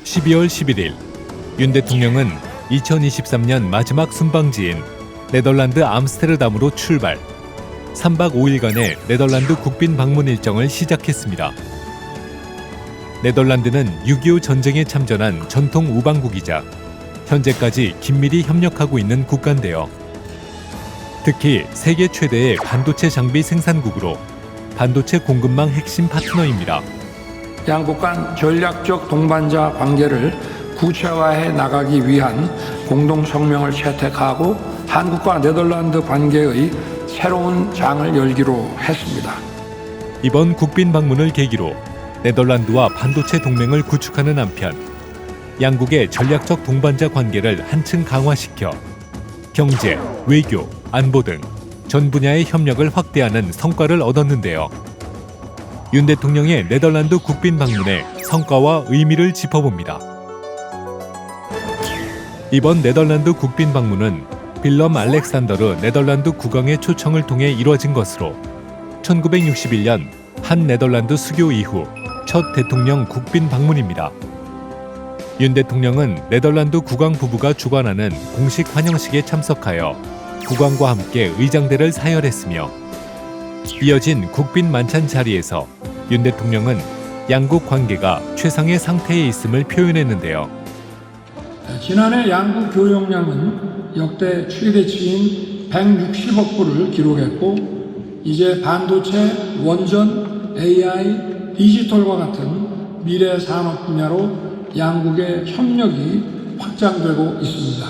12월 11일 윤 대통령은 2023년 마지막 순방지인 네덜란드 암스테르담으로 출발. 3박 5일간의 네덜란드 국빈 방문 일정을 시작했습니다. 네덜란드는 6.25 전쟁에 참전한 전통 우방국이자 현재까지 긴밀히 협력하고 있는 국가인데요. 특히 세계 최대의 반도체 장비 생산국으로 반도체 공급망 핵심 파트너입니다. 양국 간 전략적 동반자 관계를 구체화해 나가기 위한 공동 성명을 채택하고 한국과 네덜란드 관계의 새로운 장을 열기로 했습니다. 이번 국빈 방문을 계기로 네덜란드와 반도체 동맹을 구축하는 한편 양국의 전략적 동반자 관계를 한층 강화시켜 경제, 외교, 안보 등 전 분야의 협력을 확대하는 성과를 얻었는데요. 윤 대통령의 네덜란드 국빈 방문의 성과와 의미를 짚어봅니다. 이번 네덜란드 국빈 방문은 빌럼 알렉산더르 네덜란드 국왕의 초청을 통해 이뤄진 것으로 1961년 한 네덜란드 수교 이후 첫 대통령 국빈 방문입니다. 윤 대통령은 네덜란드 국왕 부부가 주관하는 공식 환영식에 참석하여 국왕과 함께 의장대를 사열했으며 이어진 국빈 만찬 자리에서 윤 대통령은 양국 관계가 최상의 상태에 있음을 표현했는데요. 지난해 양국 교역량은 역대 최대치인 160억 불을 기록했고 이제 반도체, 원전, AI, 디지털과 같은 미래 산업 분야로 양국의 협력이 확장되고 있습니다.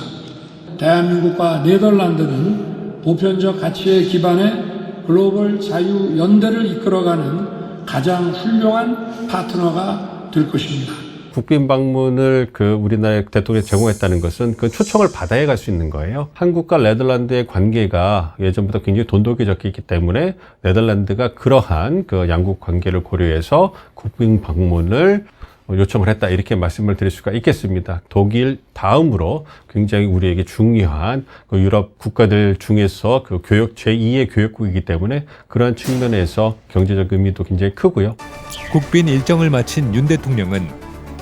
대한민국과 네덜란드는 보편적 가치에 기반해 글로벌 자유 연대를 이끌어가는 가장 훌륭한 파트너가 될 것입니다. 국빈 방문을 우리나라의 대통령이 제공했다는 것은 그 초청을 받아야 갈 수 있는 거예요. 한국과 네덜란드의 관계가 예전부터 굉장히 돈독해졌기 때문에 네덜란드가 그러한 양국 관계를 고려해서 국빈 방문을 요청을 했다, 이렇게 말씀을 드릴 수가 있겠습니다. 독일 다음으로 굉장히 우리에게 중요한 유럽 국가들 중에서 교역 제2의 교역국이기 때문에 그러한 측면에서 경제적 의미도 굉장히 크고요. 국빈 일정을 마친 윤 대통령은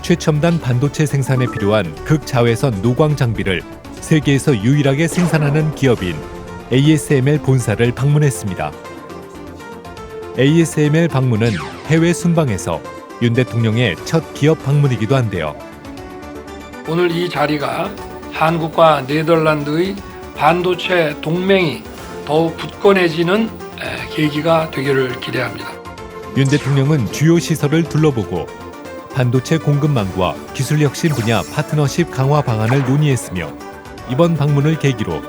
최첨단 반도체 생산에 필요한 극자외선 노광 장비를 세계에서 유일하게 생산하는 기업인 ASML 본사를 방문했습니다. ASML 방문은 해외 순방에서 윤 대통령의 첫 기업 방문이기도 한데요. 오늘 이 자리가 한국과 네덜란드의 반도체 동맹이 더욱 굳건해지는 계기가 되기를 기대합니다. 윤 대통령은 주요 시설을 둘러보고 반도체 공급망과 기술 혁신 분야 파트너십 강화 방안을 논의했으며 이번 방문을 계기로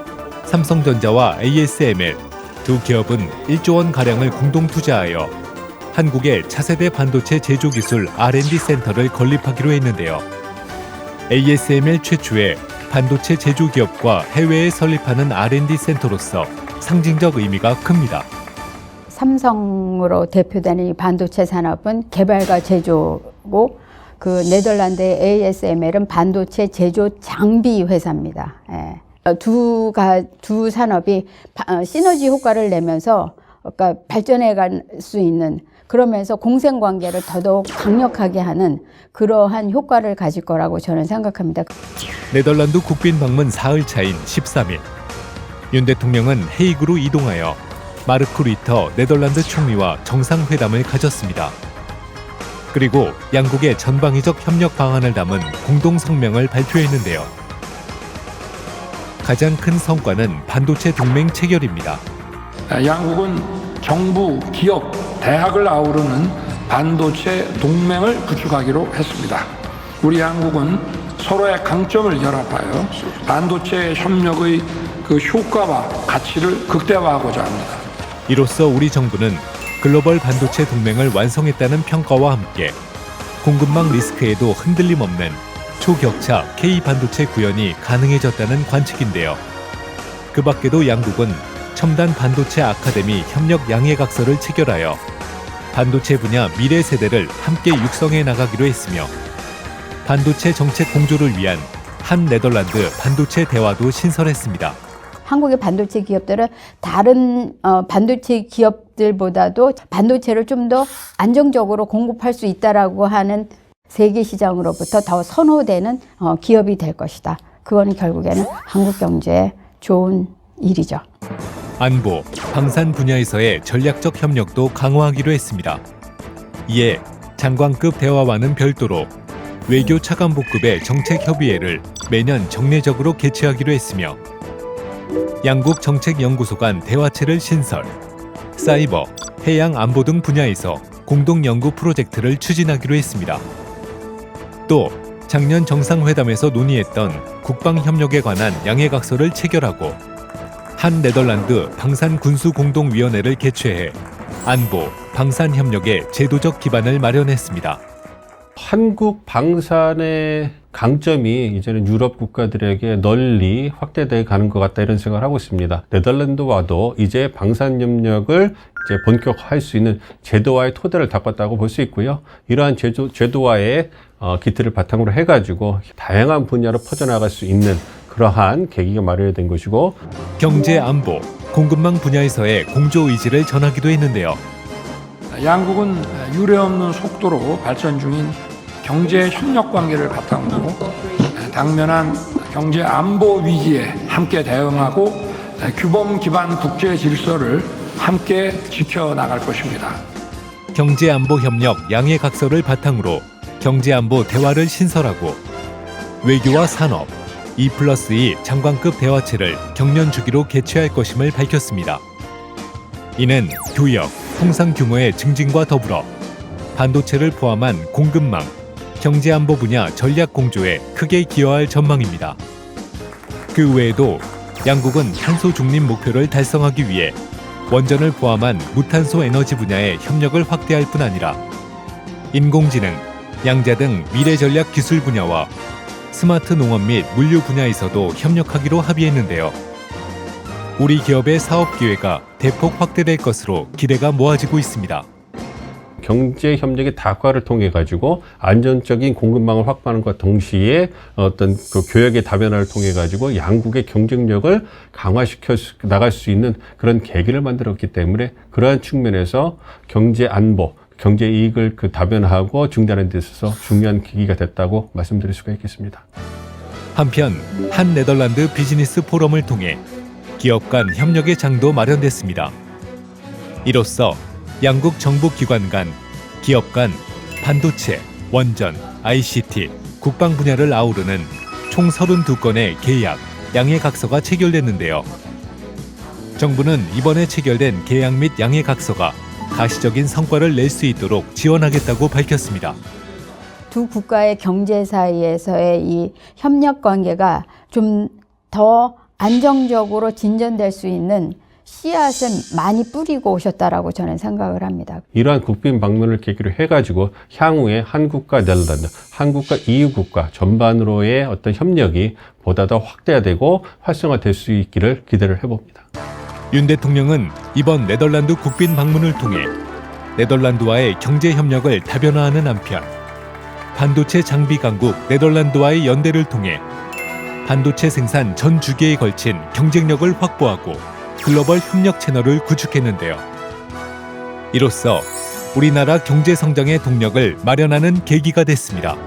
삼성전자와 ASML 두 기업은 1조 원가량을 공동 투자하여 한국의 차세대 반도체 제조기술 R&D 센터를 건립하기로 했는데요. ASML 최초의 반도체 제조기업과 해외에 설립하는 R&D 센터로서 상징적 의미가 큽니다. 삼성으로 대표되는 이 반도체 산업은 개발과 제조고 네덜란드의 ASML은 반도체 제조 장비 회사입니다. 두 산업이 시너지 효과를 내면서 발전해 갈 수 있는, 그러면서 공생관계를 더더욱 강력하게 하는 그러한 효과를 가질 거라고 저는 생각합니다. 네덜란드 국빈 방문 사흘 차인 13일, 윤 대통령은 헤이그로 이동하여 마르크 루이터 네덜란드 총리와 정상회담을 가졌습니다. 그리고 양국의 전방위적 협력 방안을 담은 공동 성명을 발표했는데요. 가장 큰 성과는 반도체 동맹 체결입니다. 양국은 정부, 기업, 대학을 아우르는 반도체 동맹을 구축하기로 했습니다. 우리 양국은 서로의 강점을 결합하여 반도체 협력의 효과와 가치를 극대화하고자 합니다. 이로써 우리 정부는 글로벌 반도체 동맹을 완성했다는 평가와 함께 공급망 리스크에도 흔들림 없는 초격차 K 반도체 구현이 가능해졌다는 관측인데요. 그 밖에도 양국은 첨단 반도체 아카데미 협력 양해각서를 체결하여 반도체 분야 미래 세대를 함께 육성해 나가기로 했으며 반도체 정책 공조를 위한 한 네덜란드 반도체 대화도 신설했습니다. 한국의 반도체 기업들은 다른 반도체 기업들보다도 반도체를 좀 더 안정적으로 공급할 수 있다라고 하는 세계 시장으로부터 더 선호되는 기업이 될 것이다. 그거는 결국에는 한국 경제에 좋은 일이죠. 안보, 방산 분야에서의 전략적 협력도 강화하기로 했습니다. 이에 장관급 대화와는 별도로 외교 차관보급의 정책협의회를 매년 정례적으로 개최하기로 했으며 양국 정책연구소 간 대화체를 신설, 사이버, 해양 안보 등 분야에서 공동 연구 프로젝트를 추진하기로 했습니다. 또 작년 정상회담에서 논의했던 국방협력에 관한 양해각서를 체결하고 한 네덜란드 방산군수공동위원회를 개최해 안보, 방산협력의 제도적 기반을 마련했습니다. 한국 방산의 강점이 이제는 유럽 국가들에게 널리 확대돼 가는 것 같다 이런 생각을 하고 있습니다. 네덜란드와도 이제 방산 협력을 이제 본격화할 수 있는 제도화의 토대를 닦았다고 볼 수 있고요. 이러한 제도화의 기틀을 바탕으로 해가지고 다양한 분야로 퍼져나갈 수 있는 그러한 계기가 마련이 된 것이고 경제 안보, 공급망 분야에서의 공조 의지를 전하기도 했는데요. 양국은 유례없는 속도로 발전 중인 경제 협력 관계를 바탕으로 당면한 경제 안보 위기에 함께 대응하고 규범 기반 국제 질서를 함께 지켜나갈 것입니다. 경제 안보 협력 양해각서를 바탕으로 경제 안보 대화를 신설하고 외교와 산업, 2+2 장관급 대화체를 경년 주기로 개최할 것임을 밝혔습니다. 이는 교역, 통상 규모의 증진과 더불어 반도체를 포함한 공급망, 경제안보 분야 전략 공조에 크게 기여할 전망입니다. 그 외에도 양국은 탄소 중립 목표를 달성하기 위해 원전을 포함한 무탄소 에너지 분야의 협력을 확대할 뿐 아니라 인공지능, 양자 등 미래 전략 기술 분야와 스마트 농업 및 물류 분야에서도 협력하기로 합의했는데요. 우리 기업의 사업 기회가 대폭 확대될 것으로 기대가 모아지고 있습니다. 경제 협력의 다각화를 통해 가지고 안전적인 공급망을 확보하는 것과 동시에 어떤 그 교역의 다변화를 통해 가지고 양국의 경쟁력을 강화시켜 나갈 수 있는 그런 계기를 만들었기 때문에 그러한 측면에서 경제 안보, 경제 이익을 그 다변화하고 증대하는 데 있어서 중요한 계기가 됐다고 말씀드릴 수가 있겠습니다. 한편 한 네덜란드 비즈니스 포럼을 통해 기업 간 협력의 장도 마련됐습니다. 이로써 양국 정부 기관 간, 기업 간 반도체, 원전, ICT, 국방 분야를 아우르는 총 32건의 계약, 양해각서가 체결됐는데요. 정부는 이번에 체결된 계약 및 양해각서가 가시적인 성과를 낼 수 있도록 지원하겠다고 밝혔습니다. 두 국가의 경제 사이에서의 이 협력 관계가 좀 더 안정적으로 진전될 수 있는 씨앗을 많이 뿌리고 오셨다라고 저는 생각을 합니다. 이러한 국빈 방문을 계기로 해가지고 향후에 한국과 네덜란드, 한국과 EU 국가 전반으로의 어떤 협력이 보다 더 확대되고 활성화될 수 있기를 기대를 해봅니다. 윤 대통령은 이번 네덜란드 국빈 방문을 통해 네덜란드와의 경제 협력을 다변화하는 한편 반도체 장비 강국 네덜란드와의 연대를 통해 반도체 생산 전 주기에 걸친 경쟁력을 확보하고 글로벌 협력 채널을 구축했는데요. 이로써 우리나라 경제 성장의 동력을 마련하는 계기가 됐습니다.